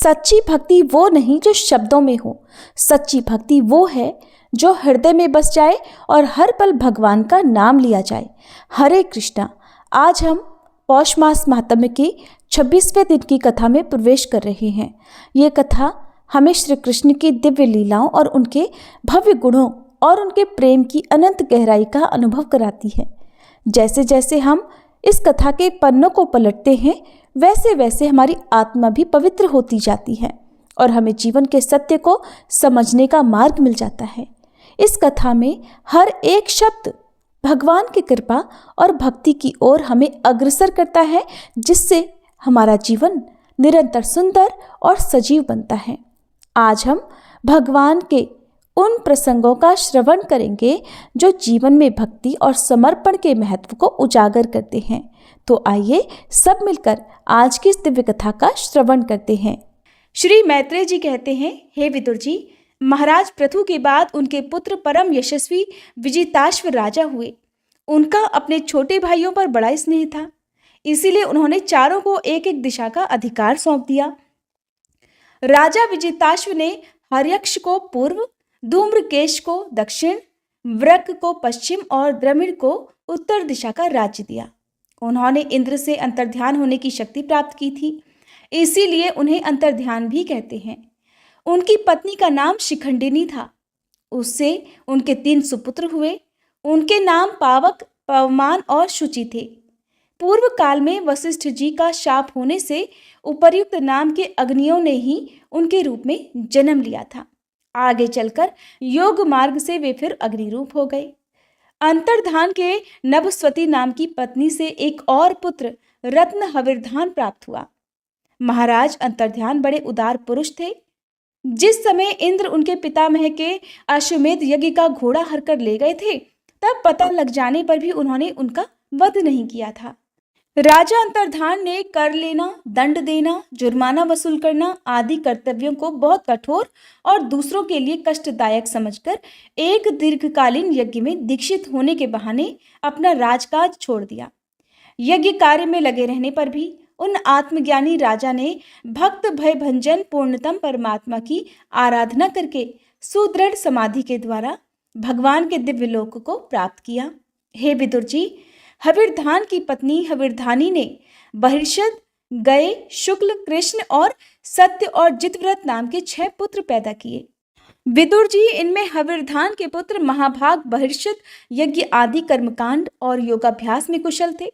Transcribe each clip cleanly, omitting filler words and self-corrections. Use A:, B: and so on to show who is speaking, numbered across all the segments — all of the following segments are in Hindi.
A: सच्ची भक्ति वो नहीं जो शब्दों में हो, सच्ची भक्ति वो है जो हृदय में बस जाए और हर पल भगवान का नाम लिया जाए। हरे कृष्णा। आज हम पौष मास महात्म्य के 26वें दिन की कथा में प्रवेश कर रहे हैं। ये कथा हमें श्री कृष्ण की दिव्य लीलाओं और उनके भव्य गुणों और उनके प्रेम की अनंत गहराई का अनुभव कराती है। जैसे जैसे हम इस कथा के पन्नों को पलटते हैं, वैसे वैसे हमारी आत्मा भी पवित्र होती जाती है और हमें जीवन के सत्य को समझने का मार्ग मिल जाता है। इस कथा में हर एक शब्द भगवान की कृपा और भक्ति की ओर हमें अग्रसर करता है, जिससे हमारा जीवन निरंतर सुंदर और सजीव बनता है। आज हम भगवान के उन प्रसंगों का श्रवण करेंगे जो जीवन में भक्ति और समर्पण के महत्व को उजागर करते हैं। तो आइए सब मिलकर आज की इस दिव्य कथा का श्रवण करते हैं। श्री मैत्रेय जी कहते हैं, हे विदुर जी, महाराज पृथु के बाद उनके पुत्र परम यशस्वी विजिताश्व राजा हुए। उनका अपने छोटे भाइयों पर बड़ा स्नेह था, इसीलिए उन्होंने चारों को एक एक दिशा का अधिकार सौंप दिया। राजा विजिताश्व ने हर्यक्ष को पूर्व, धूम्रकेश को दक्षिण, वृक को पश्चिम और द्रमिड़ को उत्तर दिशा का राज्य दिया। उन्होंने इंद्र से अंतर्ध्यान होने की शक्ति प्राप्त की थी, इसीलिए उन्हें अंतर्ध्यान भी कहते हैं। उनकी पत्नी का नाम शिखंडिनी था। उससे उनके 3 सुपुत्र हुए। उनके नाम पावक, पवमान और शुचि थे। पूर्व काल में वशिष्ठ जी का शाप होने से उपर्युक्त नाम के अग्नियों ने ही उनके रूप में जन्म लिया था। आगे चलकर योग मार्ग से वे फिर अग्नि रूप हो गए। अंतर्धान के नभस्वती नाम की पत्नी से एक और पुत्र रत्न हविर्धान प्राप्त हुआ। महाराज अंतर्ध्यान बड़े उदार पुरुष थे। जिस समय इंद्र उनके पितामह के अश्वमेध यज्ञ का घोड़ा हरकर ले गए थे, तब पता लग जाने पर भी उन्होंने उनका वध नहीं किया था। राजा अंतर्धान ने कर लेना, दंड देना, जुर्माना वसूल करना आदि कर्तव्यों को बहुत कठोर और दूसरों के लिए कष्टदायक समझकर एक दीर्घकालीन यज्ञ में दीक्षित होने के बहाने अपना राजकाज छोड़ दिया। यज्ञ कार्य में लगे रहने पर भी उन आत्मज्ञानी राजा ने भक्त भय भंजन पूर्णतम परमात्मा की आराधना करके सुदृढ़ समाधि के द्वारा भगवान के दिव्य लोक को प्राप्त किया। हे विदुर जी, हविर्धान की पत्नी हविर्धानी ने बहिर्षद, गए, शुक्ल, कृष्ण और सत्य और जितव्रत नाम के 6 पुत्र पैदा किए। विदुर जी, इनमें हविर्धान के पुत्र महाभाग बहिर्षद यज्ञ आदि कर्मकांड और योगाभ्यास में कुशल थे।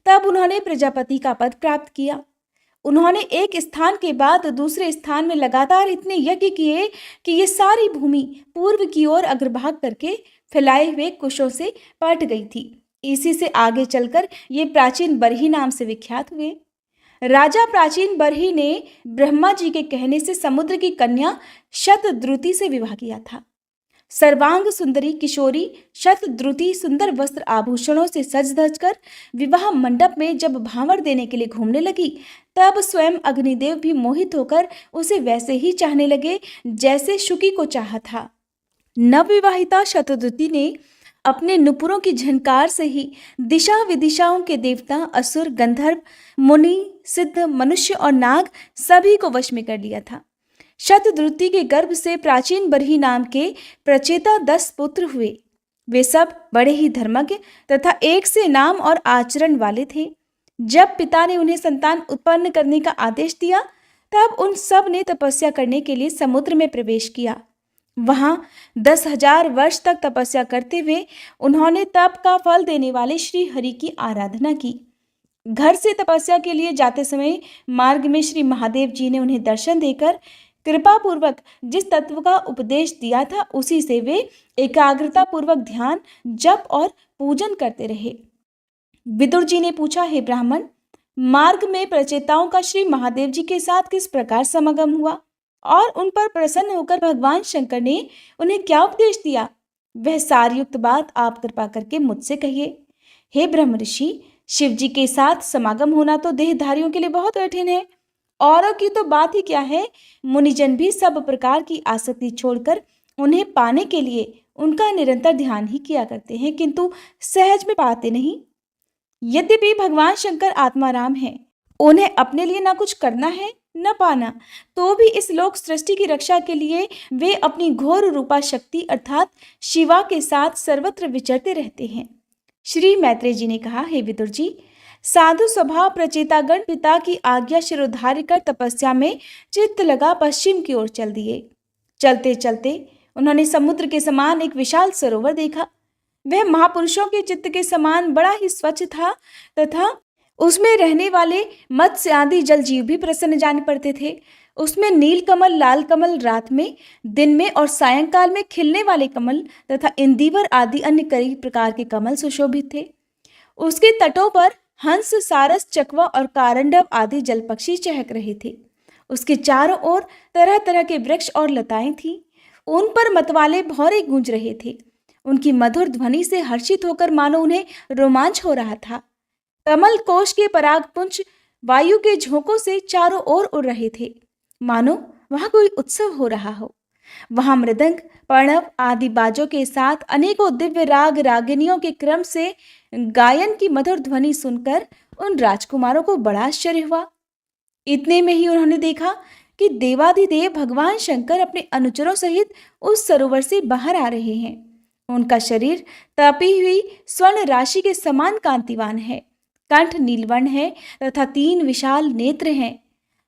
A: तब उन्होंने प्रजापति का पद प्राप्त किया। उन्होंने एक स्थान के बाद दूसरे स्थान में लगातार इतने यज्ञ किए कि ये सारी भूमि पूर्व की ओर अग्रभाग करके फैलाए हुए कुशों से पट गई थी। इसी से आगे चलकर ये प्राचीन बरही नाम से विख्यात हुए। राजा प्राचीन बरही ने ब्रह्मा जी के कहने से समुद्र की कन्या शतद्रुति से विवाह किया था। सर्वांग सुंदरी किशोरी शतद्रुति सुंदर वस्त्र आभूषणों से सज धज कर विवाह मंडप में जब भांवर देने के लिए घूमने लगी, तब स्वयं अग्निदेव भी मोहित होकर उसे वैसे ही चाहने लगे जैसे शुकी को चाहा था। नवविवाहिता शतद्रुति ने अपने नुपुरों की झनकार से ही दिशा विदिशाओं के देवता, असुर, गंधर्व, मुनि, सिद्ध, मनुष्य और नाग सभी को वश में कर लिया था। शतद्रुति के गर्भ से प्राचीन बरही नाम के प्रचेता 10 पुत्र हुए। वे सब बड़े ही धर्मज्ञ तथा एक से नाम और आचरण वाले थे। जब पिता ने उन्हें संतान उत्पन्न करने का आदेश दिया, तब उन सब ने तपस्या करने के लिए समुद्र में प्रवेश किया। वहां 10,000 वर्ष तक तपस्या करते हुए उन्होंने तप का फल देने वाले श्री हरि की आराधना की। घर से तपस्या के लिए जाते समय मार्ग में श्री महादेव जी ने उन्हें दर्शन देकर कृपा पूर्वक जिस तत्व का उपदेश दिया था, उसी से वे एकाग्रता पूर्वक ध्यान, जप और पूजन करते रहे। विदुर जी ने पूछा, हे ब्राह्मण, मार्ग में प्रचेताओं का श्री महादेव जी के साथ किस प्रकार समागम हुआ और उन पर प्रसन्न होकर भगवान शंकर ने उन्हें क्या उपदेश दिया? वह सारयुक्त बात आप कृपा करके मुझसे कहिए। हे ब्रह्म ऋषि, शिव जी के साथ समागम होना तो देहधारियों के लिए बहुत कठिन है। औरों की तो बात ही क्या है, मुनिजन भी सब प्रकार की आसक्ति छोड़कर उन्हें पाने के लिए उनका निरंतर ध्यान ही किया करते हैं, किंतु सहज में पाते नहीं। यद्यपि भगवान शंकर आत्माराम हैं, उन्हें अपने लिए ना कुछ करना है न पाना, तो भी इस लोक सृष्टि की रक्षा के लिए वे अपनी घोर रूपा शक्ति अर्थात शिवा के साथ सर्वत्र विचरते रहते हैं। श्री मैत्रेय जी ने कहा, हे विदुर जी, साधु स्वभाव प्रचेतागण पिता की आज्ञा शिरोधार्य कर तपस्या में चित्त लगा पश्चिम की ओर चल दिए। चलते चलते उन्होंने समुद्र के समान एक विशाल सरोवर देखा। वह महापुरुषों के चित्त के समान बड़ा ही स्वच्छ था तथा उसमें रहने वाले मत्स्य आदि जल जीव भी प्रसन्न जान पड़ते थे। उसमें नील कमल, लाल कमल रात में, दिन में और सायंकाल में खिलने वाले कमल तथा इंदिवर आदि अन्य कई प्रकार के कमल सुशोभित थे। उसके तटों पर हंस, सारस, चकवा और कारंडव आदि जल पक्षी चहक रहे थे। उसके चारों ओर तरह तरह के वृक्ष और लताएं थीं। उन पर मतवाले भौरे गूंज रहे थे। उनकी मधुर ध्वनि से हर्षित होकर मानो उन्हें रोमांच हो रहा था। कमल कोश के परागपुंज वायु के झोंकों से चारों ओर उड़ रहे थे, मानो वहां कोई उत्सव हो रहा हो। वहां मृदंग, पर्णव आदि बाजों के साथ अनेकों दिव्य राग रागिनियों के क्रम से गायन की मधुर ध्वनि सुनकर उन राजकुमारों को बड़ा आश्चर्य हुआ। इतने में ही उन्होंने देखा कि देवाधिदेव भगवान शंकर अपने अनुचरों सहित उस सरोवर से बाहर आ रहे हैं। उनका शरीर तपी हुई स्वर्ण राशि के समान कांतिवान है, कंठ नीलवर्ण है तथा 3 विशाल नेत्र हैं।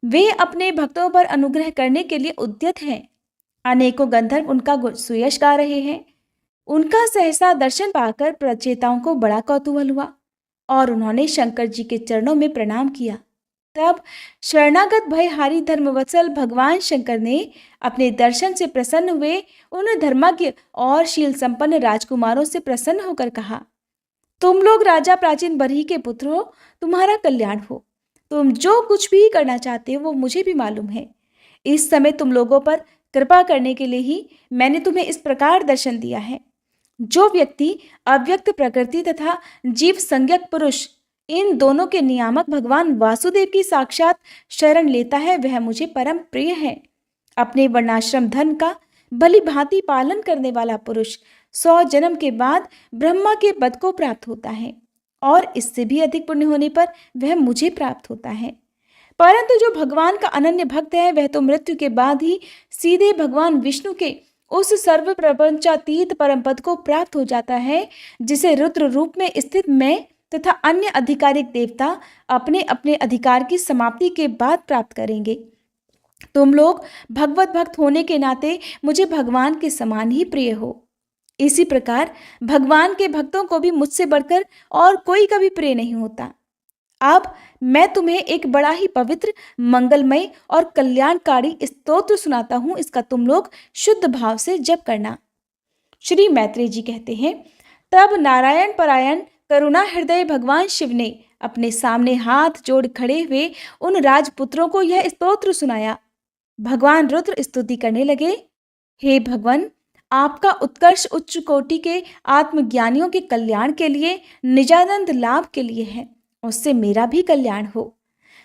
A: वे अपने भक्तों पर अनुग्रह करने के लिए उद्यत हैं। अनेकों गंधर्व उनका सुयश गा रहे हैं। उनका सहसा दर्शन पाकर प्रचेताओं को बड़ा कौतूहल हुआ और उन्होंने शंकर जी के चरणों में प्रणाम किया। तब शरणागत भयहारी धर्मवत्सल भगवान शंकर ने अपने दर्शन से प्रसन्न हुए उन धर्मज्ञ और शील संपन्न राजकुमारों से प्रसन्न होकर कहा, तुम लोग राजा प्राचीन बरही के पुत्र हो, तुम्हारा कल्याण हो। तुम जो कुछ भी करना चाहते हो वो मुझे भी मालूम है। इस समय तुम लोगों पर कृपा करने के लिए ही मैंने तुम्हें इस प्रकार दर्शन दिया है। जो व्यक्ति अव्यक्त प्रकृति तथा जीव संज्ञक पुरुष, इन दोनों के नियामक भगवान वासुदेव की साक्षात शरण लेता है, वह मुझे परम प्रिय है। अपने वर्णाश्रम धर्म का भली भांति पालन करने वाला पुरुष 100 जन्म के बाद ब्रह्मा के पद को प्राप्त होता है और इससे भी अधिक पुण्य होने पर वह मुझे प्राप्त होता है। परंतु जो भगवान का अनन्य भक्त है, वह तो मृत्यु के बाद ही सीधे भगवान विष्णु के उस सर्व प्रपंचातीत परम पद को प्राप्त हो जाता है, जिसे रुद्र रूप में स्थित मैं तथा अन्य अधिकारिक देवता अपने अपने अधिकार की समाप्ति के बाद प्राप्त करेंगे। तुम लोग भगवत भक्त होने के नाते मुझे भगवान के समान ही प्रिय हो। इसी प्रकार भगवान के भक्तों को भी मुझसे बढ़कर और कोई कभी प्रिय नहीं होता। अब मैं तुम्हें एक बड़ा ही पवित्र, मंगलमय और कल्याणकारी स्तोत्र सुनाता हूं। इसका तुम लोग शुद्ध भाव से जप करना। श्री मैत्रेय जी कहते हैं, तब नारायण परायण करुणा हृदय भगवान शिव ने अपने सामने हाथ जोड़ खड़े हुए उन राजपुत्रों को यह स्तोत्र सुनाया। भगवान रुद्र स्तुति करने लगे, हे भगवान, आपका उत्कर्ष उच्च कोटि के आत्मज्ञानियों के कल्याण के लिए, निजानंद लाभ के लिए है, उससे मेरा भी कल्याण हो।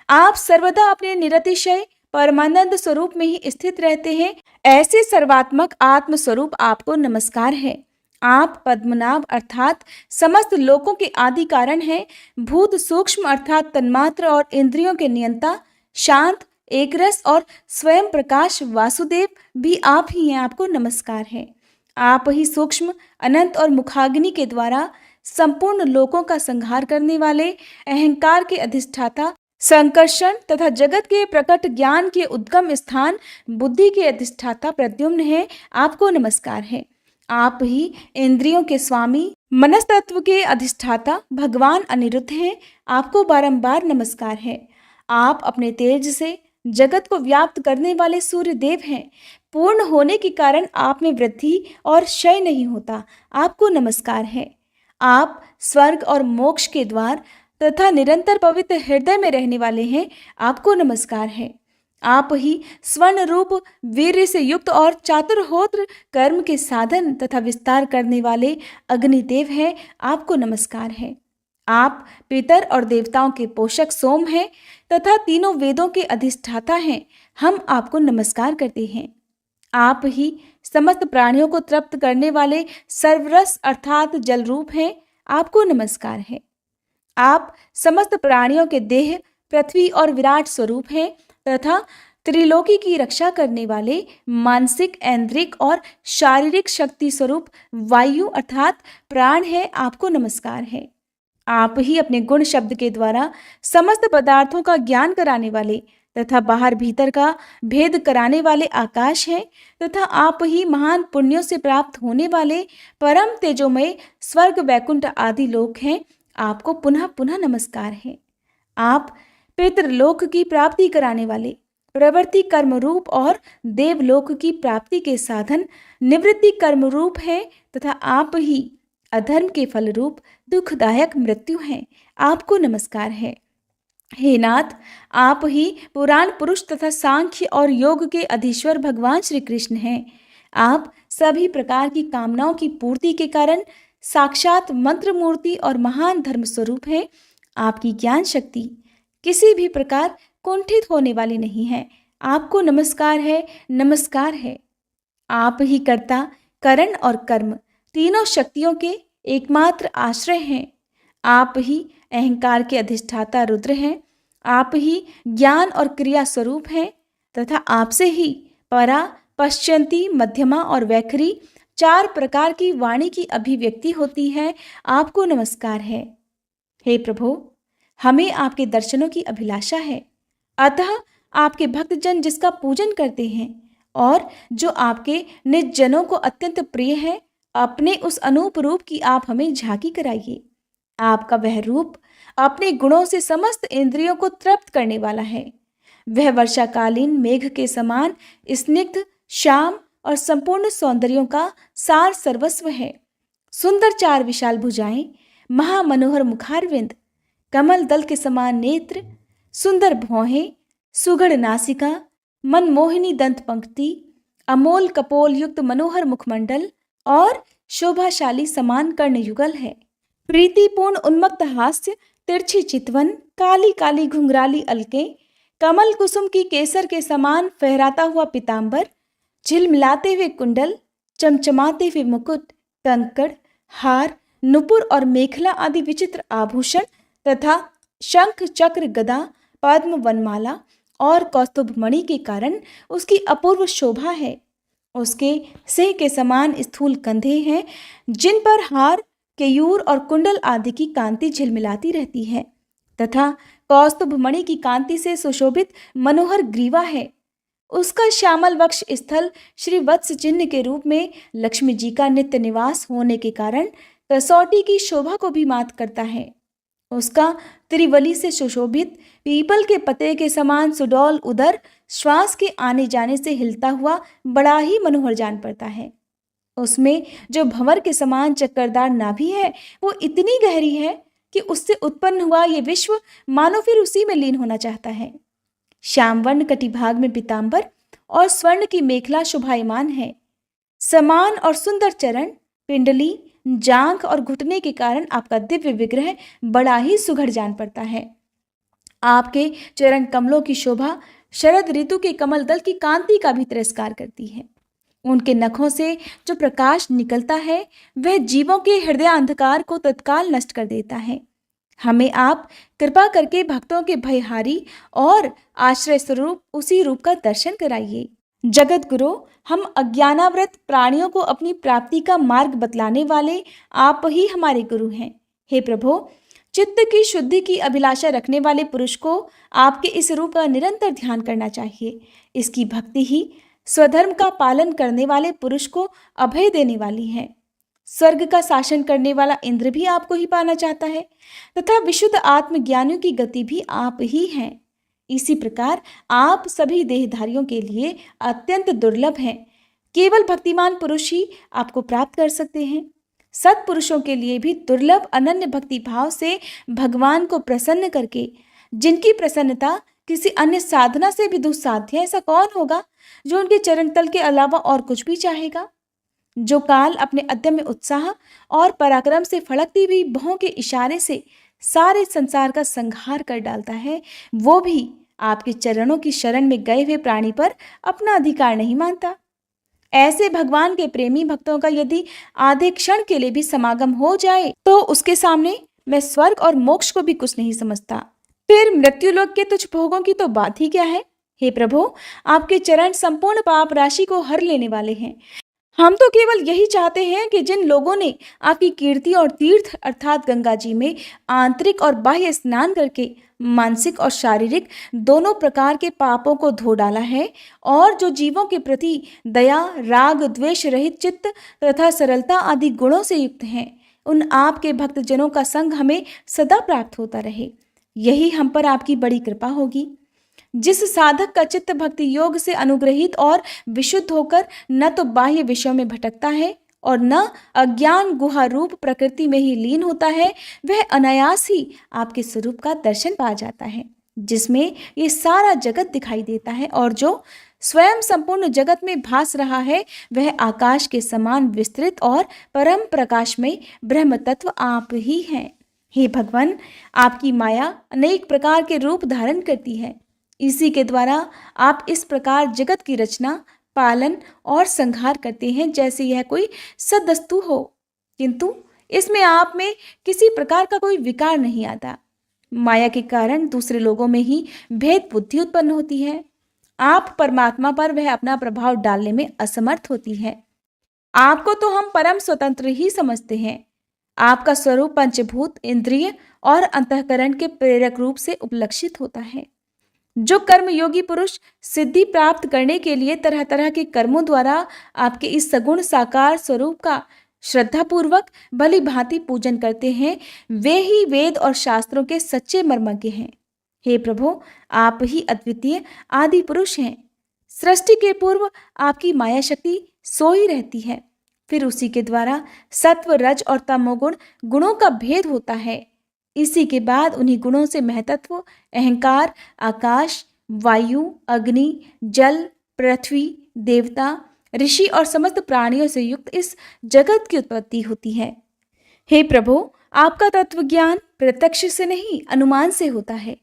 A: आप सर्वदा अपने निरतिशय परमानंद स्वरूप में ही स्थित रहते हैं। ऐसे सर्वात्मक आत्म स्वरूप आपको नमस्कार है। आप पद्मनाभ अर्थात समस्त लोकों के आदि कारण हैं। भूत सूक्ष्म अर्थात तन्मात्र और इंद्रियों के नियंता, शांत, एकरस और स्वयं प्रकाश वासुदेव भी आप ही हैं। आपको नमस्कार है। आप ही सूक्ष्म, अनंत और मुखाग्नि के द्वारा संपूर्ण लोकों का संहार करने वाले, अहंकार के अधिष्ठाता, संकर्षण तथा जगत के प्रकट ज्ञान के उद्गम स्थान, बुद्धि के अधिष्ठाता प्रद्युम्न है। आपको नमस्कार है। आप ही इंद्रियों के स्वामी, मनस्तत्व के अधिष्ठाता भगवान अनिरुद्ध हैं। आपको बारंबार नमस्कार है। आप अपने तेज से जगत को व्याप्त करने वाले सूर्य देव हैं। पूर्ण होने के कारण आप में वृद्धि और क्षय नहीं होता। आपको नमस्कार है। आप स्वर्ग और मोक्ष के द्वार तथा निरंतर पवित्र हृदय में रहने वाले हैं। आपको नमस्कार है। आप ही स्वर्ण रूप वीर्य से युक्त और चातुर्होत्र कर्म के साधन तथा विस्तार करने वाले अग्निदेव हैं। आपको नमस्कार है। आप पितर और देवताओं के पोषक सोम हैं तथा तीनों वेदों के अधिष्ठाता हैं। हम आपको नमस्कार करते हैं। आप ही समस्त प्राणियों को तृप्त करने वाले सर्वरस अर्थात जल रूप हैं। आपको नमस्कार है। आप समस्त प्राणियों के देह, पृथ्वी और विराट स्वरूप हैं। तथा त्रिलोकी की रक्षा करने वाले मानसिक, ऐन्द्रिक और शारीरिक शक्ति स्वरूप वायु अर्थात प्राण है, आपको नमस्कार है। आप ही अपने गुण शब्द के द्वारा समस्त पदार्थों का ज्ञान कराने वाले तथा बाहर भीतर का भेद कराने वाले आकाश हैं तथा आप ही महान पुण्यों से प्राप्त होने वाले परम तेजोमय स्वर्ग, वैकुंठ आदि लोक हैं। आपको पुनः पुनः नमस्कार है। आप पितृलोक की प्राप्ति कराने वाले, प्रवृत्ति कर्म रूप और देवलोक की प्राप्ति के साधन निवृत्ति कर्म रूप है तथा आप ही अधर्म के फल रूप दुखदायक मृत्यु है। आपको नमस्कार है। हे नाथ, आप ही पुराण पुरुष तथा सांख्य और योग के अधीश्वर भगवान श्री कृष्ण हैं। आप सभी प्रकार की कामनाओं की पूर्ति के कारण साक्षात मंत्र मूर्ति और महान धर्म स्वरूप हैं। आपकी ज्ञान शक्ति किसी भी प्रकार कुंठित होने वाली नहीं है। आपको नमस्कार है, नमस्कार है। आप ही कर्ता, करण और कर्म तीनों शक्तियों के एकमात्र आश्रय हैं। आप ही अहंकार के अधिष्ठाता रुद्र हैं। आप ही ज्ञान और क्रिया स्वरूप हैं तथा आपसे ही परा, पश्चंती, मध्यमा और वैखरी 4 प्रकार की वाणी की अभिव्यक्ति होती है। आपको नमस्कार है। हे प्रभु, हमें आपके दर्शनों की अभिलाषा है, अतः आपके भक्तजन जिसका पूजन करते हैं और जो आपके निज जनों को अत्यंत प्रिय है, अपने उस अनूप रूप की आप हमें झांकी कराइए। आपका वह रूप अपने गुणों से समस्त इंद्रियों को तृप्त करने वाला है। वह वर्षाकालीन मेघ के समान स्निग्ध, श्याम और संपूर्ण सौंदर्यों का सार सर्वस्व है। सुंदर 4 विशाल भुजाएं, महामनोहर मुखारविंद, कमल दल के समान नेत्र, सुंदर भौहें, सुघड़ नासिका, मनमोहिनी दंत पंक्ति, अमोल कपोल युक्त मनोहर मुखमंडल और शोभाशाली समान कर्ण युगल है। प्रीतिपूर्ण उन्मत्त हास्य, तिरछी चितवन, काली काली घुंघराली अलकें, कमल कुसुम की केसर के समान फहराता हुआ पीतांबर, झिलमिलाते हुए कुंडल, चमचमाते हुए मुकुट, कंकड़, हार, नुपुर और मेखला आदि विचित्र आभूषण तथा शंख, चक्र, गदा, पद्म, वनमाला और कौस्तुभ मणि के कारण उसकी अपूर्व शोभा है। उसके सिंह के समान स्थूल कंधे हैं जिन पर हार, केयूर और कुंडल आदि की कांति झिलमिलाती रहती है तथा कौस्तुभ मणि की कांति से सुशोभित मनोहर ग्रीवा है। उसका श्यामल वक्ष स्थल श्री वत्स चिन्ह के रूप में लक्ष्मी जी का नित्य निवास होने के कारण कसौटी की शोभा को भी मात करता है। उसका त्रिवली से सुशोभित पीपल के पते के समान सुडौल उदर श्वास के आने जाने से हिलता हुआ बड़ा ही मनोहर जान पड़ता है। उसमें जो भंवर के समान चक्करदार नाभि है वो इतनी गहरी है कि उससे उत्पन्न हुआ ये विश्व मानो फिर उसी में लीन होना चाहता है। श्यामवर्ण कटिभाग में पीतांबर और स्वर्ण की मेखला शोभायमान है। समान और सुंदर चरण, पिंडली, जांघ और घुटने के कारण आपका दिव्य विग्रह बड़ा ही सुघड़ जान पड़ता है। आपके चरण कमलों की शोभा शरद ऋतु के कमल दल की कांति का भी तिरस्कार करती है। उनके नखों से जो प्रकाश निकलता है वह जीवों के हृदय अंधकार को तत्काल नष्ट कर देता है। हमें आप कृपा करके भक्तों के भयहारी और आश्रय स्वरूप उसी रूप का दर्शन कराइए। जगत गुरु, हम अज्ञानावृत प्राणियों को अपनी प्राप्ति का मार्ग बतलाने वाले आप ही हमारे गुरु हैं। हे प्रभु, चित्त की शुद्धि की अभिलाषा रखने वाले पुरुष को आपके इस रूप का निरंतर ध्यान करना चाहिए। इसकी भक्ति ही स्वधर्म का पालन करने वाले पुरुष को अभय देने वाली है। स्वर्ग का शासन करने वाला इंद्र भी आपको ही पाना चाहता है तथा विशुद्ध आत्मज्ञानियों की गति भी आप ही हैं। इसी प्रकार आप सभी देहधारियों के लिए अत्यंत दुर्लभ हैं। केवल भक्तिमान पुरुष ही आपको प्राप्त कर सकते हैं। सत्पुरुषों के लिए भी दुर्लभ अनन्य भक्ति भाव से भगवान को प्रसन्न करके, जिनकी प्रसन्नता किसी अन्य साधना से भी दुस्साध्य है, ऐसा कौन होगा जो उनके चरण तल के अलावा और कुछ भी चाहेगा। जो काल अपने अदम्य उत्साह और पराक्रम से फड़कती हुई भौं के इशारे से सारे संसार का संहार कर डालता है, वो भी आपके चरणों की शरण में गए हुए प्राणी पर अपना अधिकार नहीं मानता। ऐसे भगवान के प्रेमी भक्तों का यदि आधे क्षण के लिए भी समागम हो जाए तो उसके सामने मैं स्वर्ग और मोक्ष को भी कुछ नहीं समझता। फिर मृत्युलोक के तुच्छ भोगों की तो बात ही क्या है। हे प्रभु, आपके चरण संपूर्ण पाप राशि को हर लेने वाले हैं। हम तो केवल यही चाहते हैं कि जिन लोगों ने आपकी कीर्ति और तीर्थ अर्थात गंगा जी में आंतरिक और बाह्य स्नान करके मानसिक और शारीरिक दोनों प्रकार के पापों को धो डाला है और जो जीवों के प्रति दया, राग, द्वेष रहित चित्त तथा सरलता आदि गुणों से युक्त हैं, उन आपके भक्तजनों का संग हमें सदा प्राप्त होता रहे। यही हम पर आपकी बड़ी कृपा होगी। जिस साधक का चित्त भक्ति योग से अनुग्रहित और विशुद्ध होकर न तो बाह्य विषयों में भटकता है और न अज्ञान गुहा रूप प्रकृति में ही लीन होता है, वह अनायास ही आपके स्वरूप का दर्शन पा जाता है, जिसमें ये सारा जगत दिखाई देता है और जो स्वयं संपूर्ण जगत में भास रहा है वह आकाश के समान विस्तृत और परम प्रकाश में ब्रह्म तत्व आप ही हैं। हे भगवान, आपकी माया अनेक प्रकार के रूप धारण करती है। इसी के द्वारा आप इस प्रकार जगत की रचना, पालन और संहार करते हैं जैसे यह कोई सदस्तु हो, किंतु इसमें आप में किसी प्रकार का कोई विकार नहीं आता। माया के कारण दूसरे लोगों में ही भेद बुद्धि उत्पन्न होती है। आप परमात्मा पर वह अपना प्रभाव डालने में असमर्थ होती है। आपको तो हम परम स्वतंत्र ही समझते हैं। आपका स्वरूप पंचभूत, इंद्रिय और अंतःकरण के प्रेरक रूप से उपलक्षित होता है। जो कर्म योगी पुरुष सिद्धि प्राप्त करने के लिए तरह तरह के कर्मों द्वारा आपके इस सगुण साकार स्वरूप का श्रद्धापूर्वक भली भांति पूजन करते हैं, वे ही वेद और शास्त्रों के सच्चे मर्मज्ञ हैं। हे प्रभु, आप ही अद्वितीय आदि पुरुष हैं। सृष्टि के पूर्व आपकी माया शक्ति सोई रहती है, फिर उसी के द्वारा सत्व, रज और तमोगुण गुणों का भेद होता है। इसी के बाद उन्हीं गुणों से महतत्व, अहंकार, आकाश, वायु, अग्नि, जल, पृथ्वी, देवता, ऋषि और समस्त प्राणियों से युक्त इस जगत की उत्पत्ति होती है। हे प्रभु, आपका तत्व ज्ञान प्रत्यक्ष से नहीं अनुमान से होता है।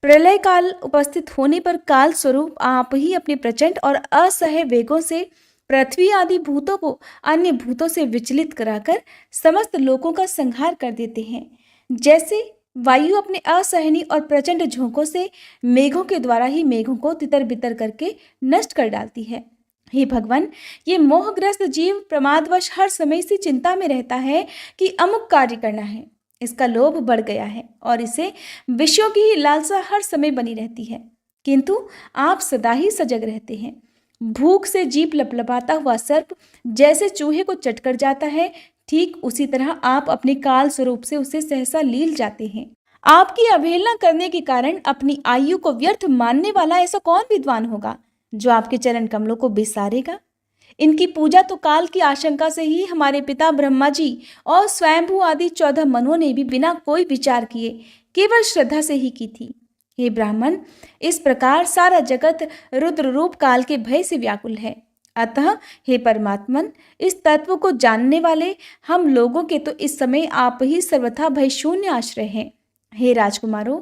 A: प्रलय काल उपस्थित होने पर काल स्वरूप आप ही अपने प्रचंड और असह्य वेगों से पृथ्वी आदि भूतों को अन्य भूतों से विचलित कराकर समस्त लोकों का संहार कर देते हैं। जैसे वायु अपने असहनीय और प्रचंड झोंकों से मेघों के द्वारा ही मेघों को तितर बितर करके नष्ट कर डालती है। हे भगवान, ये मोहग्रस्त जीव प्रमादवश हर समय से चिंता में रहता है कि अमुक कार्य करना है। इसका लोभ बढ़ गया है और इसे विषयों की ही लालसा हर समय बनी रहती है, किंतु आप सदा ही सजग रहते हैं। भूख से जीभ लपलपाता हुआ सर्प जैसे चूहे को चटकर जाता है, ठीक उसी तरह आप अपने काल स्वरूप से उसे सहसा लील जाते हैं। आपकी अवहेलना करने के कारण अपनी आयु को व्यर्थ मानने वाला ऐसा कौन विद्वान होगा जो आपके चरण कमलों को बिसारेगा? इनकी पूजा तो काल की आशंका से ही हमारे पिता ब्रह्मा जी और स्वयंभू आदि 14 मनुओं ने भी बिना कोई विचार किए केवल श्रद्धा से ही की थी। हे ब्राह्मण, इस प्रकार सारा जगत रुद्र रूप काल के भय से व्याकुल है। अतः हे परमात्मन, इस तत्व को जानने वाले हम लोगों के तो इस समय आप ही सर्वथा भय शून्य आश्रय हैं। हे राजकुमारों,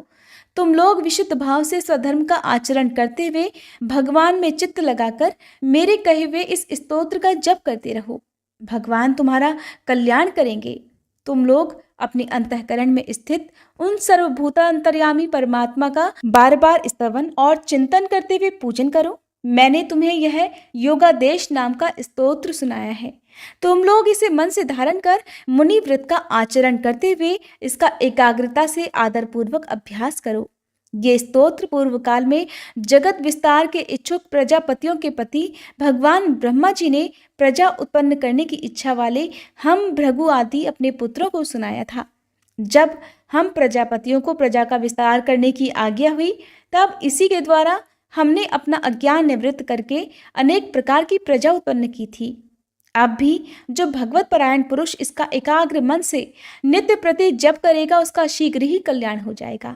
A: तुम लोग विशुद्ध भाव से स्वधर्म का आचरण करते हुए भगवान में चित्त लगाकर मेरे कहे हुए इस स्तोत्र का जप करते रहो। भगवान तुम्हारा कल्याण करेंगे। तुम लोग अपने अंतःकरण में स्थित उन सर्वभूतांतर्यामी परमात्मा का बार बार स्तवन और चिंतन करते हुए पूजन करो। मैंने तुम्हें यह योगादेश नाम का स्तोत्र सुनाया है। तुम लोग इसे मन से धारण कर मुनि व्रत का आचरण करते हुए इसका एकाग्रता से आदरपूर्वक अभ्यास करो। ये स्तोत्र पूर्व काल में जगत विस्तार के इच्छुक प्रजापतियों के पति भगवान ब्रह्मा जी ने प्रजा उत्पन्न करने की इच्छा वाले हम भृगु आदि अपने पुत्रों को सुनाया था। जब हम प्रजापतियों को प्रजा का विस्तार करने की आज्ञा हुई, तब इसी के द्वारा हमने अपना अज्ञान निवृत्त करके अनेक प्रकार की प्रजा उत्पन्न की थी। अब भी जो भगवत परायण पुरुष इसका एकाग्र मन से नित्य प्रति जप करेगा, उसका शीघ्र ही कल्याण हो जाएगा।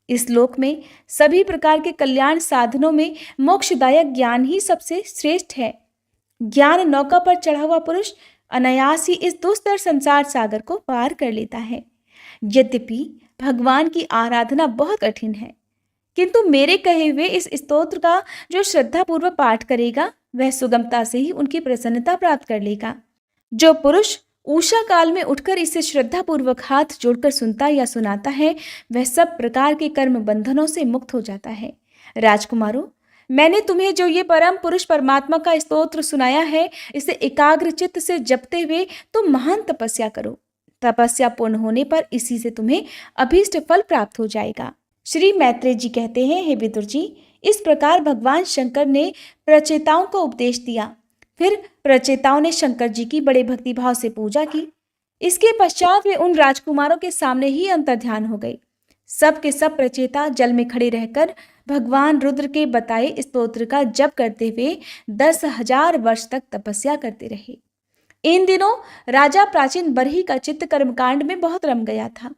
A: इस लोक में सभी प्रकार के कल्याण साधनों में मोक्षदायक ज्ञान ही सबसे श्रेष्ठ है। ज्ञान नौका पर चढ़ा हुआ पुरुष अनायास ही इस दुस्तर संसार सागर को पार कर लेता है। यद्यपि भगवान की आराधना बहुत कठिन है, किंतु मेरे कहे हुए इस स्तोत्र का जो श्रद्धापूर्वक पाठ करेगा, वह सुगमता से ही उनकी प्रसन्नता प्राप्त कर लेगा। जो पुरुष उषा काल में उठकर इसे श्रद्धापूर्वक हाथ जोड़कर सुनता या सुनाता है, वह सब प्रकार के कर्म बंधनों से मुक्त हो जाता है। राजकुमारों, मैंने तुम्हें जो ये परम पुरुष परमात्मा का स्तोत्र सुनाया है, इसे एकाग्र चित्त से जपते हुए तुम महान तपस्या करो। तपस्या पूर्ण होने पर इसी से तुम्हें अभीष्ट फल प्राप्त हो जाएगा। श्री मैत्रेय जी कहते हैं, हे विदुर जी, इस प्रकार भगवान शंकर ने प्रचेताओं को उपदेश दिया। फिर प्रचेताओं ने शंकर जी की बड़े भक्तिभाव से पूजा की। इसके पश्चात वे उन राजकुमारों के सामने ही अंतर्ध्यान हो गए। सब के सब प्रचेता जल में खड़े रहकर भगवान रुद्र के बताए स्तोत्र का जप करते हुए 10,000 वर्ष तक तपस्या करते रहे। इन दिनों राजा प्राचीन बरही का चित्त कर्मकांड में बहुत रम गया था।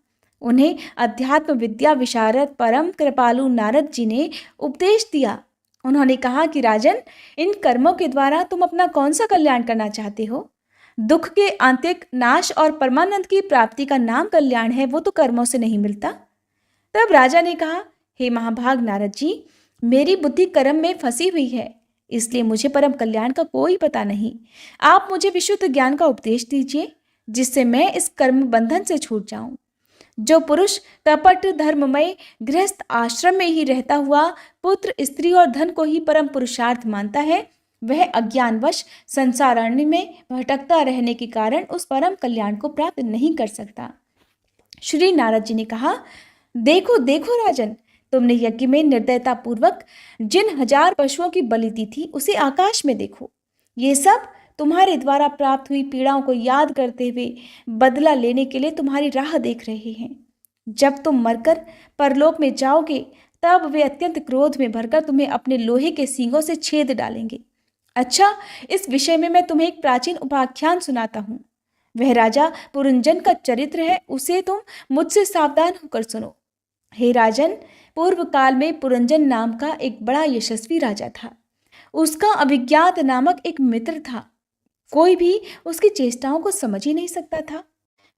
A: उन्हें अध्यात्म विद्या विशारद परम कृपालु नारद जी ने उपदेश दिया। उन्होंने कहा कि राजन, इन कर्मों के द्वारा तुम अपना कौन सा कल्याण करना चाहते हो? दुख के आंतरिक नाश और परमानंद की प्राप्ति का नाम कल्याण है, वो तो कर्मों से नहीं मिलता। तब राजा ने कहा, हे महाभाग नारद जी, मेरी बुद्धि कर्म में फंसी हुई है, इसलिए मुझे परम कल्याण का कोई पता नहीं। आप मुझे विशुद्ध ज्ञान का उपदेश दीजिए, जिससे मैं इस कर्म बंधन से छूट जाऊं। जो पुरुष कपट धर्ममय गृहस्थ आश्रम में ही रहता हुआ पुत्र स्त्री और धन को ही परम पुरुषार्थ मानता है, वह अज्ञानवश संसारण्य में भटकता रहने के कारण उस परम कल्याण को प्राप्त नहीं कर सकता। श्री नारद जी ने कहा, देखो देखो राजन, तुमने यज्ञ में निर्दयता पूर्वक जिन 1000 पशुओं की बलि दी थी, उसे आकाश में देखो। ये सब तुम्हारे द्वारा प्राप्त हुई पीड़ाओं को याद करते हुए बदला लेने के लिए तुम्हारी राह देख रहे हैं। जब तुम मरकर परलोक में जाओगे, तब वे अत्यंत क्रोध में भरकर तुम्हें अपने लोहे के सींगों से छेद डालेंगे। अच्छा, इस विषय में मैं तुम्हें एक प्राचीन उपाख्यान सुनाता हूँ। वह राजा पुरंजन का चरित्र है, उसे तुम मुझसे सावधान होकर सुनो। हे राजन, पूर्व काल में पुरंजन नाम का एक बड़ा यशस्वी राजा था। उसका अभिज्ञात नामक एक मित्र था। कोई भी उसकी चेष्टाओं को समझ ही नहीं सकता था।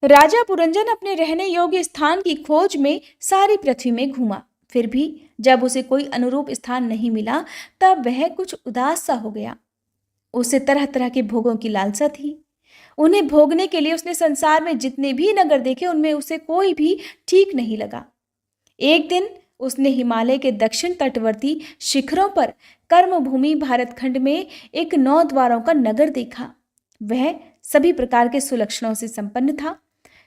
A: राजा पुरंजन अपने रहने योग्य स्थान की खोज में सारी पृथ्वी में घूमा, फिर भी जब उसे कोई अनुरूप स्थान नहीं मिला, तब वह कुछ उदास सा हो गया। उसे तरह तरह के भोगों की लालसा थी। उन्हें भोगने के लिए उसने संसार में जितने भी नगर देखे, उनमें उसे कोई भी ठीक नहीं लगा। एक दिन उसने हिमालय के दक्षिण तटवर्ती शिखरों पर कर्मभूमि भारतखंड में एक 9 द्वारों का नगर देखा। वह सभी प्रकार के सुलक्षणों से संपन्न था।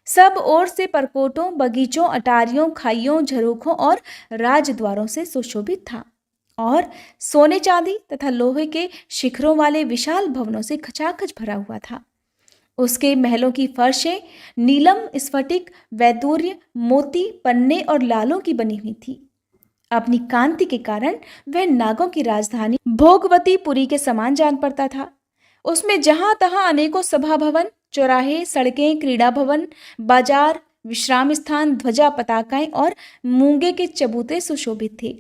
A: सब ओर से परकोटों, बगीचों, अटारियों, खाइयों, झरोखों और राजद्वारों से सुशोभित था और सोने चांदी तथा लोहे के शिखरों वाले विशाल भवनों से खचाखच भरा हुआ था। उसके महलों की फर्शें नीलम, स्फटिक, वैदूर्य, मोती, पन्ने और लालों की बनी हुई थी। अपनी कांति के कारण वह नागों की राजधानी भोगवतीपुरी के समान जान पड़ता था। उसमें जहां तहां अनेकों सभा भवन, चौराहे, सड़कें, क्रीड़ा भवन, बाजार, विश्राम स्थान, ध्वजा, पताकाएं और मूंगे के चबूते सुशोभित थे।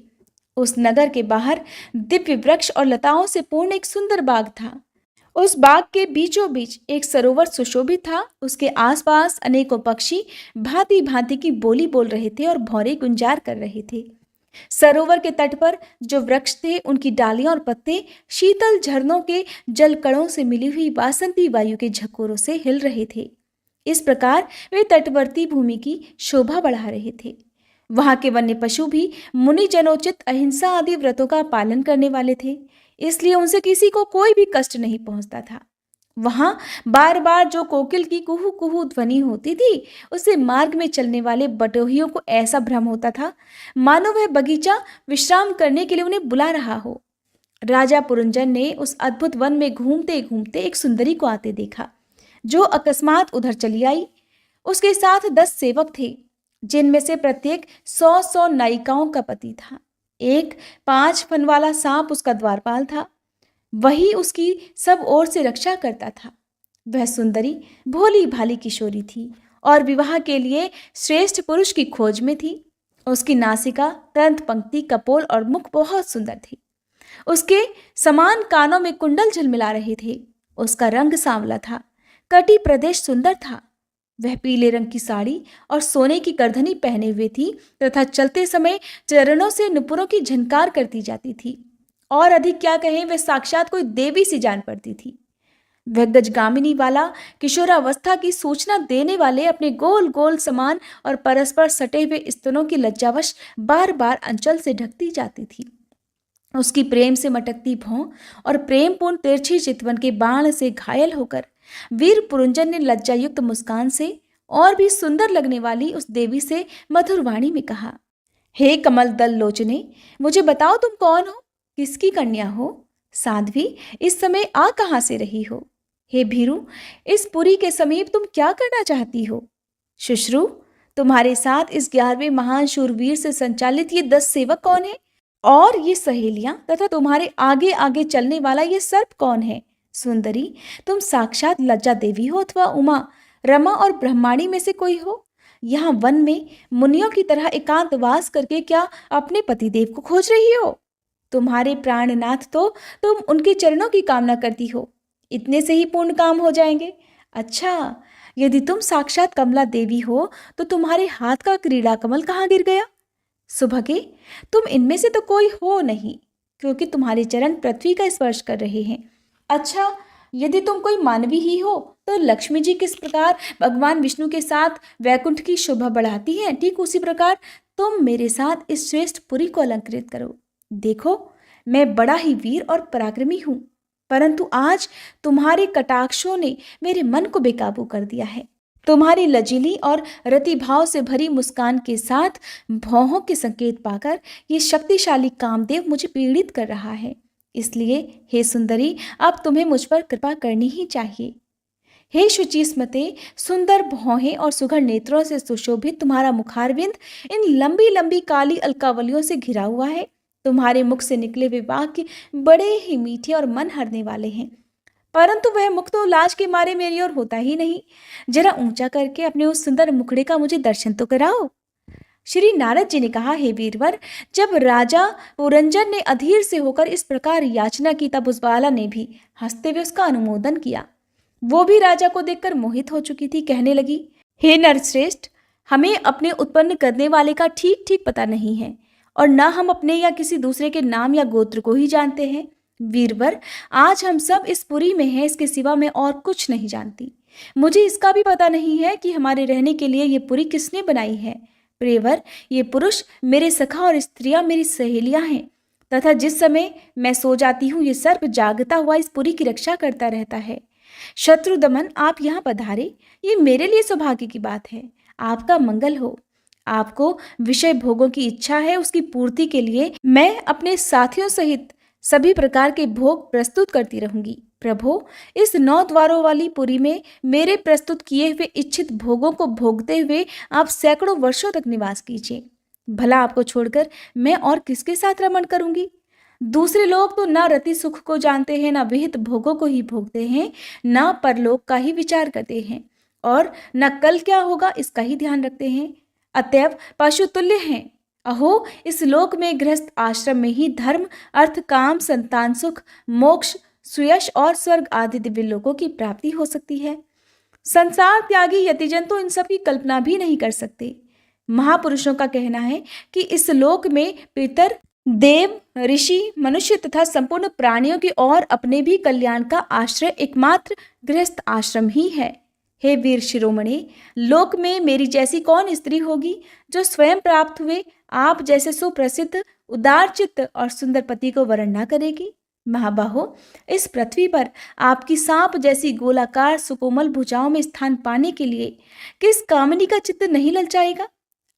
A: उस नगर के बाहर दिव्य वृक्ष और लताओं से पूर्ण एक सुंदर बाग था। उस बाग के बीचों बीच एक सरोवर सुशोभित था। उसके आसपास अनेकों पक्षी भांति भांति की बोली बोल रहे थे और भौरे गुंजार कर रहे थे। सरोवर के तट पर जो वृक्ष थे, उनकी डालियां और पत्ते शीतल झरनों के जलकणों से मिली हुई वासंती वायु के झकोरों से हिल रहे थे। इस प्रकार वे तटवर्ती भूमि की शोभा बढ़ा रहे थे। वहां के वन्य पशु भी मुनि जनोचित अहिंसा आदि व्रतों का पालन करने वाले थे, इसलिए उनसे किसी को कोई भी कष्ट नहीं पहुंचता था। वहां बार बार जो कोकिल की कुहू कुहू ध्वनि होती थी, उससे मार्ग में चलने वाले बटोहियों को ऐसा भ्रम होता था मानो वह बगीचा विश्राम करने के लिए उन्हें बुला रहा हो। राजा पुरंजन ने उस अद्भुत वन में घूमते घूमते एक सुंदरी को आते देखा, जो अकस्मात उधर चली आई। उसके साथ 10 सेवक थे, जिनमें से प्रत्येक 100-100 नायिकाओं का पति था। एक 5 फन वाला सांप उसका द्वारपाल था, वही उसकी सब ओर से रक्षा करता था। वह सुंदरी भोली भाली किशोरी थी और विवाह के लिए श्रेष्ठ पुरुष की खोज में थी। उसकी नासिका, दंत पंक्ति, कपोल और मुख बहुत सुंदर थी। उसके समान कानों में कुंडल झलमिला रहे थे। उसका रंग सांवला था, कटी प्रदेश सुंदर था। वह पीले रंग की साड़ी और सोने की करधनी पहने हुए थी तथा चलते समय चरणों से नुपुरों की झनकार करती जाती थी। और अधिक क्या कहें, वह साक्षात कोई देवी सी जान पड़ती थी। वह गजगामिनी वाला किशोरावस्था की सूचना देने वाले अपने गोल गोल समान और परस्पर सटे हुए स्तनों की लज्जावश बार बार अंचल से ढकती जाती थी। उसकी प्रेम से मटकती भौं और प्रेमपूर्ण तिरछी चितवन के बाण से घायल होकर वीर पुरंजन ने लज्जायुक्त मुस्कान से और भी सुंदर लगने वाली उस देवी से मधुर वाणी में कहा, हे कमल दल लोचने, मुझे बताओ तुम कौन हो, किसकी कन्या हो? साध्वी, इस समय आ कहाँ से रही हो? हे भीरू, इस पुरी के समीप तुम क्या करना चाहती हो? शुश्रु, तुम्हारे साथ इस 11वें महान शूरवीर से संचालित ये 10 सेवक कौन है? और ये सहेलियां तथा तुम्हारे आगे आगे चलने वाला ये सर्प कौन है? सुंदरी, तुम साक्षात लज्जा देवी हो अथवा उमा, रमा और ब्रह्माणी में से कोई हो? यहाँ वन में मुनियों की तरह एकांतवास करके क्या अपने पतिदेव को खोज रही हो? तुम्हारे प्राणनाथ तो तुम उनके चरणों की कामना करती हो, इतने से ही पूर्ण काम हो जाएंगे। अच्छा, यदि तुम साक्षात कमला देवी हो तो तुम्हारे हाथ का क्रीड़ा कमल कहाँ गिर गया? सुभगे, तुम इनमें से तो कोई हो नहीं, क्योंकि तुम्हारे चरण पृथ्वी का स्पर्श कर रहे हैं। अच्छा, यदि तुम कोई मानवी ही हो तो लक्ष्मी जी किस प्रकार भगवान विष्णु के साथ वैकुंठ की शोभा बढ़ाती हैं, ठीक उसी प्रकार तुम मेरे साथ इस श्रेष्ठ पुरी को अलंकृत करो। देखो, मैं बड़ा ही वीर और पराक्रमी हूं, परंतु आज तुम्हारे कटाक्षों ने मेरे मन को बेकाबू कर दिया है। तुम्हारी लजीली और रतिभाव से भरी मुस्कान के साथ भौहों के संकेत पाकर ये शक्तिशाली कामदेव मुझे पीड़ित कर रहा है। इसलिए हे सुंदरी, अब तुम्हें मुझ पर कृपा करनी ही चाहिए। हे शुचि स्मते, सुंदर भौहें और सुघड़ नेत्रों से सुशोभित तुम्हारा मुखारविंद इन लंबी लंबी काली अलकावलियों से घिरा हुआ है। तुम्हारे मुख से निकले हुए वाक्य बड़े ही मीठे और मन हरने वाले हैं, परंतु वह मुख तो लाज के मारे मेरी ओर होता ही नहीं। जरा ऊंचा करके अपने उस सुंदर मुखड़े का मुझे दर्शन तो कराओ। श्री नारद जी ने कहा, हे वीरवर, जब राजा पुरंजन ने अधीर से होकर इस प्रकार याचना की तब उस बाला ने भी हंसते हुए उसका अनुमोदन किया। वो भी राजा को देखकर मोहित हो चुकी थी। कहने लगी, हे नरश्रेष्ठ, हमें अपने उत्पन्न करने वाले का ठीक ठीक पता नहीं है और न हम अपने या किसी दूसरे के नाम या गोत्र को ही जानते हैं। वीरवर, आज हम सब इस पुरी में हैं, इसके सिवा मैं और कुछ नहीं जानती। मुझे इसका भी पता नहीं है कि हमारे रहने के लिए ये पुरी किसने बनाई है। प्रियवर, ये पुरुष मेरे सखा और स्त्रियां मेरी सहेलियां हैं, तथा जिस समय मैं सो जाती हूँ ये सर्प जागता हुआ इस पुरी की रक्षा करता रहता है। शत्रु दमन, आप यहाँ पधारे, ये मेरे लिए सौभाग्य की बात है। आपका मंगल हो। आपको विषय भोगों की इच्छा है, उसकी पूर्ति के लिए मैं अपने साथियों सहित सभी प्रकार के भोग प्रस्तुत करती रहूंगी। प्रभो, इस 9 द्वारों वाली पुरी में मेरे प्रस्तुत किए हुए इच्छित भोगों को भोगते हुए आप सैकड़ों वर्षों तक निवास कीजिए। भला आपको छोड़कर मैं और किसके साथ रमण करूंगी? दूसरे लोग तो ना रति सुख को जानते हैं, ना विहित भोगों को ही भोगते हैं, ना परलोक का ही विचार करते हैं और ना कल क्या होगा इसका ही ध्यान रखते हैं। अतएव पशु तुल्य हैं। अहो, इस लोक में गृहस्थ आश्रम में ही धर्म, अर्थ, काम, संतान सुख, मोक्ष, सुयश और स्वर्ग आदि दिव्य लोकों की प्राप्ति हो सकती है। संसार त्यागी यतिजन तो इन सब की कल्पना भी नहीं कर सकते। महापुरुषों का कहना है कि इस लोक में पितर, देव, ऋषि, मनुष्य तथा संपूर्ण प्राणियों की और अपने भी कल्याण का आश्रय एकमात्र गृहस्थ आश्रम ही है। हे वीर शिरोमणि, लोक में मेरी जैसी कौन स्त्री होगी जो स्वयं प्राप्त हुए आप जैसे सुप्रसिद्ध, उदारचित्त और सुंदर पति को वरण न करेगी? महाबाहो, इस पृथ्वी पर आपकी सांप जैसी गोलाकार सुकोमल भुजाओं में स्थान पाने के लिए किस कामनी का चित्त नहीं ललचाएगा?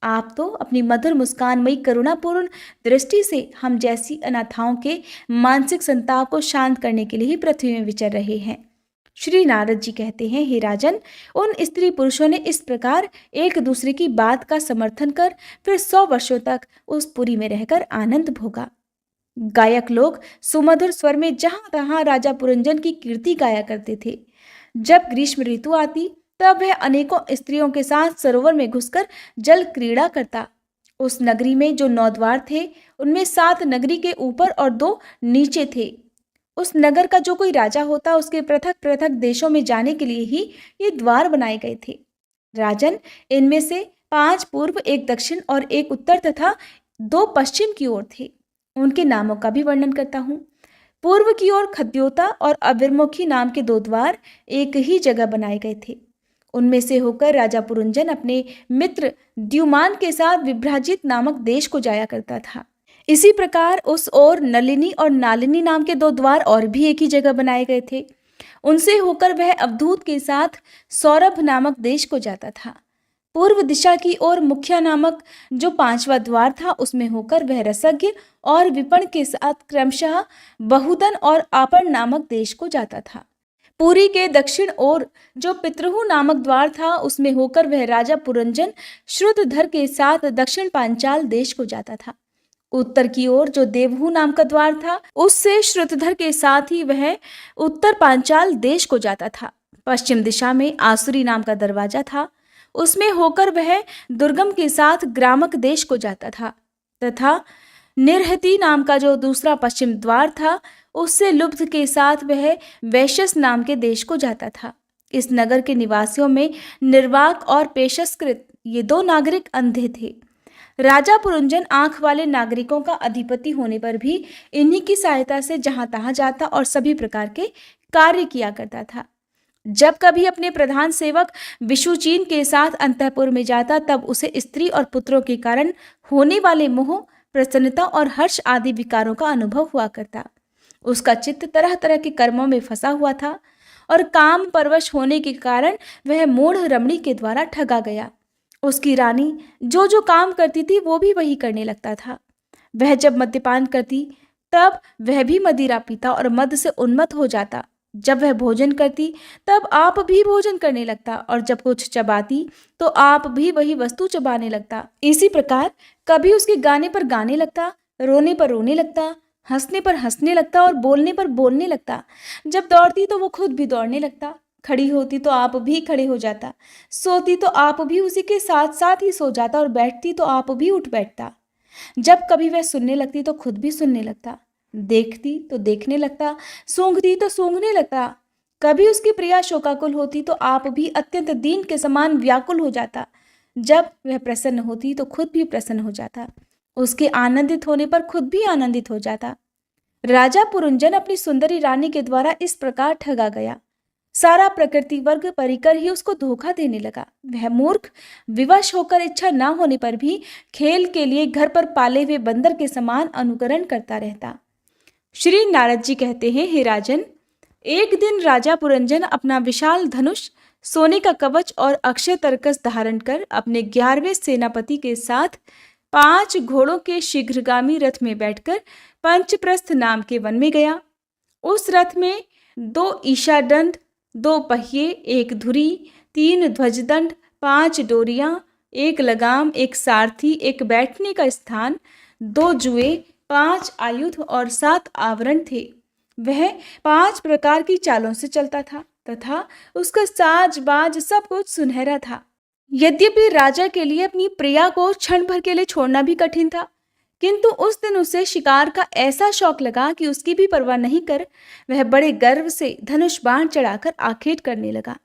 A: आप तो अपनी मधुर मुस्कानमयी करुणापूर्ण दृष्टि से हम जैसी अनाथाओं के मानसिक संताप को शांत करने के लिए ही पृथ्वी में विचर रहे हैं। श्री नारद जी कहते हैं, हे राजन, उन स्त्री पुरुषों ने इस प्रकार एक दूसरे की बात का समर्थन कर फिर 100 वर्षों तक उस पुरी में रहकर आनंद भोगा। गायक लोग सुमधुर स्वर में जहां तहां राजा पुरंजन की कीर्ति गाया करते थे। जब ग्रीष्म ऋतु आती तब वह अनेकों स्त्रियों के साथ सरोवर में घुसकर जल क्रीड़ा करता। उस नगरी में जो 9 द्वार थे उनमें 7 नगरी के ऊपर और 2 नीचे थे। उस नगर का जो कोई राजा होता उसके पृथक पृथक देशों में जाने के लिए ही ये द्वार बनाए गए थे। राजन, इनमें से 5 पूर्व, 1 दक्षिण और 1 उत्तर तथा 2 पश्चिम की ओर थे। उनके नामों का भी वर्णन करता हूँ। पूर्व की ओर खद्योता और अविर्मुखी नाम के 2 द्वार एक ही जगह बनाए गए थे। उनमें से होकर राजा पुरंजन अपने मित्र द्युमान के साथ विभ्राजित नामक देश को जाया करता था। इसी प्रकार उस ओर नलिनी और नालिनी नाम के 2 द्वार और भी एक ही जगह बनाए गए थे। उनसे होकर वह अवधूत के साथ सौरभ नामक देश को जाता था। पूर्व दिशा की ओर मुखिया नामक जो 5वां द्वार था, उसमें होकर वह रसज्ञ और विपण के साथ क्रमशः बहुदन और आपण नामक देश को जाता था। पुरी के दक्षिण ओर जो पितृहु नामक द्वार था, उसमें होकर वह राजा पुरंजन श्रुतधर के साथ दक्षिण पांचाल देश को जाता था। उत्तर की ओर जो देवहू नाम का द्वार था, उससे श्रुतधर के साथ ही वह उत्तर पांचाल देश को जाता था। पश्चिम दिशा में आसुरी नाम का दरवाजा था, उसमें होकर वह दुर्गम के साथ ग्रामक देश को जाता था, तथा निर्हति नाम का जो दूसरा पश्चिम द्वार था, उससे लुब्ध के साथ वह वैश्यस नाम के देश को जाता था। इस नगर के निवासियों में निर्वाक और पेशस्कृत ये 2 नागरिक अंधे थे। राजा पुरंजन आंख वाले नागरिकों का अधिपति होने पर भी इन्हीं की सहायता से जहां तहां जाता और सभी प्रकार के कार्य किया करता था। जब कभी अपने प्रधान सेवक विशुचीन के साथ अंतःपुर में जाता, तब उसे स्त्री और पुत्रों के कारण होने वाले मोह, प्रसन्नता और हर्ष आदि विकारों का अनुभव हुआ करता। उसका चित्त तरह तरह के कर्मों में फंसा हुआ था और काम परवश होने के कारण वह मूढ़ रमणी के द्वारा ठगा गया। उसकी रानी जो जो काम करती थी वो भी वही करने लगता था। वह जब मद्यपान करती तब वह भी मदिरा पीता और मद से उन्मत्त हो जाता। जब वह भोजन करती तब आप भी भोजन करने लगता, और जब कुछ चबाती तो आप भी वही वस्तु चबाने लगता। इसी प्रकार कभी उसके गाने पर गाने लगता, रोने पर रोने लगता, हंसने पर हंसने लगता और बोलने पर बोलने लगता। जब दौड़ती तो वो खुद भी दौड़ने लगता, खड़ी होती तो आप भी खड़े हो जाता, सोती तो आप भी उसी के साथ साथ ही सो जाता, और बैठती तो आप भी उठ बैठता। जब कभी वह सुनने लगती तो खुद भी सुनने लगता, देखती तो देखने लगता, सूंघती तो सूंघने लगता। कभी उसकी प्रिया शोकाकुल होती तो आप भी अत्यंत दीन के समान व्याकुल हो जाता। जब वह प्रसन्न होती तो खुद भी प्रसन्न हो जाता, उसके आनंदित होने पर खुद भी आनंदित हो जाता। राजा पुरंजन अपनी सुंदरी रानी के द्वारा इस प्रकार ठगा गया। सारा प्रकृति वर्ग परिकर ही उसको धोखा देने लगा। वह मूर्ख विवश होकर इच्छा न होने पर भी खेल के लिए घर पर पाले हुए बंदर के समान अनुकरण करता रहता। श्री नारद जी कहते हैं, हे राजन, एक दिन राजा पुरंजन अपना विशाल धनुष, सोने का कवच और अक्षय तरकस धारण कर अपने 11वें सेनापति के साथ 5 घोड़ों के शीघ्रगामी रथ में बैठकर पंचप्रस्थ नाम के वन में गया। उस रथ में 2 ईशादंड, 2 पहिए, 1 धुरी, 3 ध्वजदंड, 5 डोरियां, 1 लगाम, 1 सारथी, 1 बैठने का स्थान, 2 जुए, 5 आयुध और 7 आवरण थे। वह 5 प्रकार की चालों से चलता था तथा उसका साज बाज सब कुछ सुनहरा था। यद्यपि राजा के लिए अपनी प्रिया को क्षण भर के लिए छोड़ना भी कठिन था, किंतु उस दिन उसे शिकार का ऐसा शौक लगा कि उसकी भी परवाह नहीं कर वह बड़े गर्व से धनुष बाण चढ़ाकर आखेट करने लगा।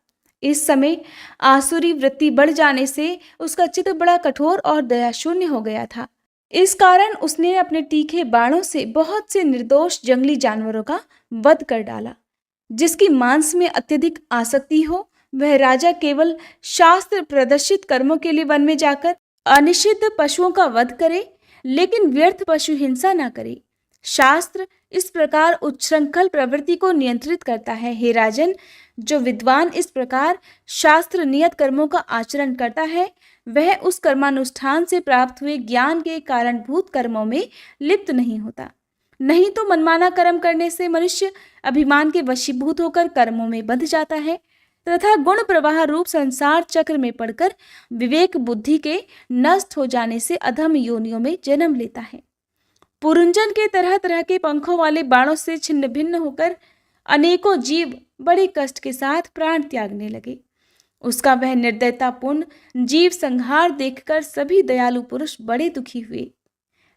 A: इस समय आसुरी वृत्ति बढ़ जाने से उसका चित्त बड़ा कठोर और दयाशून्य हो गया था। इस कारण उसने अपने तीखे बाणों से बहुत से निर्दोष जंगली जानवरों का वध कर डाला। जिसकी मांस में अत्यधिक आसक्ति हो, वह राजा केवल शास्त्र प्रदर्शित कर्मों के लिए वन में जाकर अनिषिद्ध पशुओं का वध करे, लेकिन व्यर्थ पशु हिंसा न करे। शास्त्र इस प्रकार उच्छृंखल प्रवृत्ति को नियंत्रित करता है। हे राजन, जो विद्वान इस प्रकार शास्त्र नियत कर्मों का आचरण करता है, वह उस कर्मानुष्ठान से प्राप्त हुए ज्ञान के कारणभूत कर्मों में लिप्त नहीं होता। नहीं तो मनमाना कर्म करने से मनुष्य अभिमान के वशीभूत होकर कर्मों में बंध जाता है तथा गुण प्रवाह रूप संसार चक्र में पड़कर विवेक बुद्धि के नष्ट हो जाने से अधम योनियों में जन्म लेता है। पुरंजन के तरह तरह के पंखों वाले बाणों से छिन्न भिन्न होकर अनेकों जीव बड़े कष्ट के साथ प्राण त्यागने लगे। उसका वह निर्दयतापूर्ण जीव संहार देखकर सभी दयालु पुरुष बड़े दुखी हुए,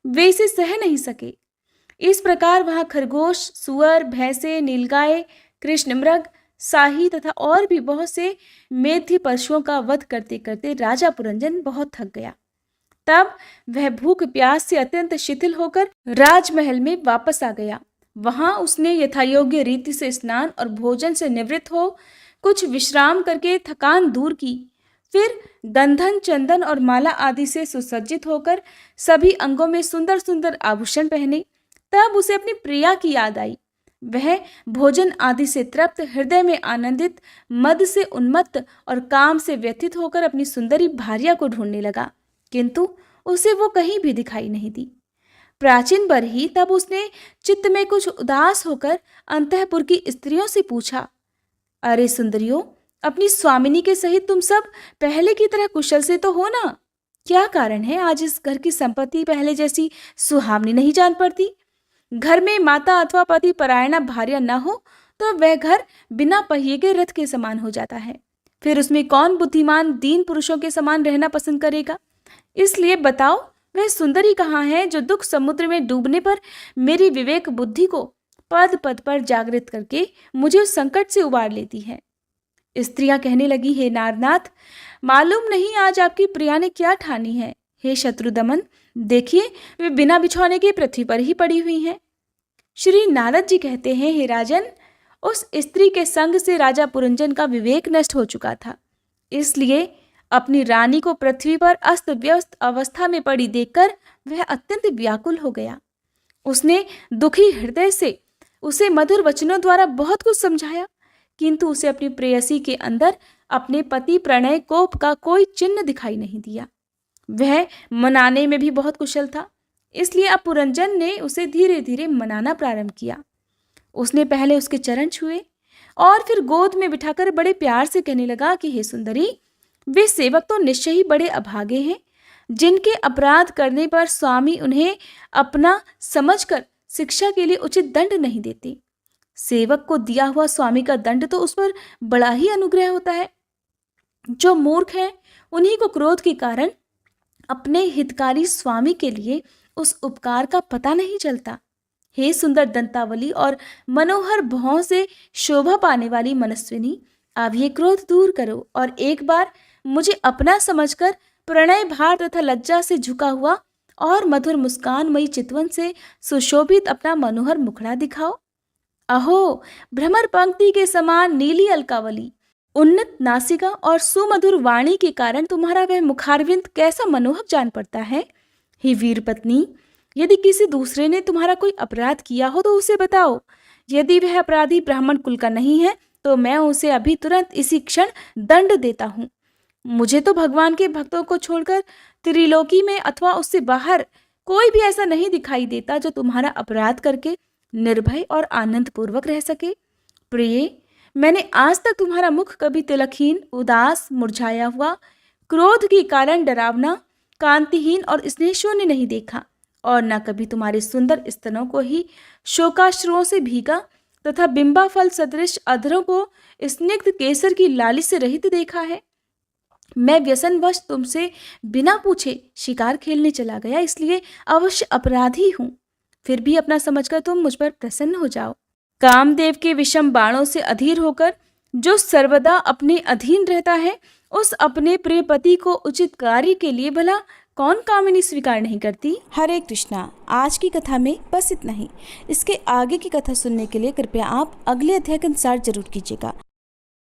A: वे इसे सह नहीं सके। इस प्रकार वहां खरगोश, सुअर, भैंसे, नीलगाय, कृष्ण मृग, शाही तथा और भी बहुत से मेध्य पशुओं का वध करते करते राजा पुरंजन बहुत थक गया। तब वह भूख प्यास से अत्यंत शिथिल होकर राजमहल में वापस आ गया। वहां उसने यथायोग्य रीति से स्नान और भोजन से निवृत्त हो कुछ विश्राम करके थकान दूर की। फिर गंधन, चंदन और माला आदि से सुसज्जित होकर सभी अंगों में सुंदर सुंदर आभूषण पहने। तब उसे अपनी प्रिया की याद आई। वह भोजन आदि से तृप्त, हृदय में आनंदित, मद से उन्मत्त और काम से व्यथित होकर अपनी सुंदरी भार्या को ढूंढने लगा, किंतु उसे वो कहीं भी दिखाई नहीं दी। प्राचीन बरही तब उसने चित्त में कुछ उदास होकर अंतःपुर की स्त्रियों से पूछा, अरे सुंदरियों, अपनी स्वामिनी के सहित तुम सब पहले की तरह कुशल से तो हो ना? क्या कारण है आज इस घर की संपत्ति पहले जैसी सुहावनी नहीं जान पड़ती? घर में माता अथवा पति परायणा भार्या न हो तो वह घर बिना पहिए के रथ के समान हो जाता है। फिर उसमें कौन बुद्धिमान दीन पुरुषों के समान रहना पसंद करेगा? इसलिए बताओ, वह सुंदरी कहाँ है जो दुख समुद्र में डूबने पर मेरी विवेक बुद्धि को पद पद पर जागृत करके मुझे उस संकट से उबार लेती है? स्त्रियां कहने लगी, हे नारनाथ, मालूम नहीं आज आपकी प्रिया ने क्या ठानी है। हे शत्रुदमन, देखिए वे बिना बिछौने के पृथ्वी पर ही पड़ी हुई हैं। श्री नारद जी कहते हैं, हे राजन, उस स्त्री के संग से राजा पुरंजन का विवेक नष्ट हो चुका था, इसलिए अपनी रानी को पृथ्वी पर अस्त व्यस्त अवस्था में पड़ी देखकर वह अत्यंत व्याकुल हो गया। उसने दुखी हृदय से उसे मधुर वचनों द्वारा बहुत कुछ समझाया, किंतु उसे अपनी प्रेयसी के अंदर अपने पति प्रणय कोप का कोई चिन्ह दिखाई नहीं दिया। वह मनाने में भी बहुत कुशल था, इसलिए अब पुरंजन ने उसे धीरे धीरे मनाना प्रारंभ किया। उसने पहले उसके चरण छुए और फिर गोद में बिठाकर बड़े प्यार से कहने लगा कि हे सुंदरी, वे सेवक तो निश्चय ही बड़े अभागे हैं, जिनके अपराध करने पर स्वामी उन्हें अपना समझकर शिक्षा के लिए उचित दंड नहीं देते। सेवक को दिया हुआ स्वामी का दंड तो उस पर बड़ा ही अनुग्रह होता है। जो मूर्ख हैं, उन्हीं को क्रोध के कारण अपने हितकारी स्वामी के लिए उस उपकार का पता नहीं चलता। हे सुंदर दंतावली और मनोहर भौं से शोभा पाने वाली मनस्विनी, अब ये क्रोध दूर करो और एक बार मुझे अपना समझकर प्रणय भार तथा लज्जा से झुका हुआ और मधुर मुस्कानमयी चितवन से सुशोभित अपना मनोहर मुखड़ा दिखाओ। अहो, भ्रमर पंक्ति के समान नीली अलकावली, उन्नत नासिका और सुमधुर वाणी के कारण तुम्हारा वह मुखारविंद कैसा मनोहर जान पड़ता है। हे वीर पत्नी, यदि किसी दूसरे ने तुम्हारा कोई अपराध किया हो तो उसे बताओ। यदि वह अपराधी ब्राह्मण कुल का नहीं है तो मैं उसे अभी तुरंत इसी क्षण दंड देता हूँ। मुझे तो भगवान के भक्तों को छोड़कर त्रिलोकी में अथवा उससे बाहर कोई भी ऐसा नहीं दिखाई देता जो तुम्हारा अपराध करके निर्भय और आनंद पूर्वक रह सके। प्रिय, मैंने आज तक तुम्हारा मुख कभी तिलकहीन, उदास, मुरझाया हुआ, क्रोध के कारण डरावना, कांतिहीन और स्नेहशून्य नहीं देखा, और न कभी तुम्हारे सुंदर स्तनों को ही शोकाश्रुओं से भीगा तथा बिंबा फल सदृश अधरों को स्निग्ध केसर की लाली से रहित देखा है। मैं व्यसनवश तुमसे बिना पूछे शिकार खेलने चला गया, इसलिए अवश्य अपराधी हूँ। फिर भी अपना समझकर तुम मुझ पर प्रसन्न हो जाओ। कामदेव के विषम बाणों से अधीर होकर जो सर्वदा अपने अधीन रहता है, उस अपने प्रिय पति को उचित कार्य के लिए भला कौन कामिनी स्वीकार नहीं करती। हरे कृष्णा। आज की कथा में बस इतना ही। इसके आगे की कथा सुनने के लिए कृपया आप अगले अध्याय का इंतजार जरूर कीजिएगा।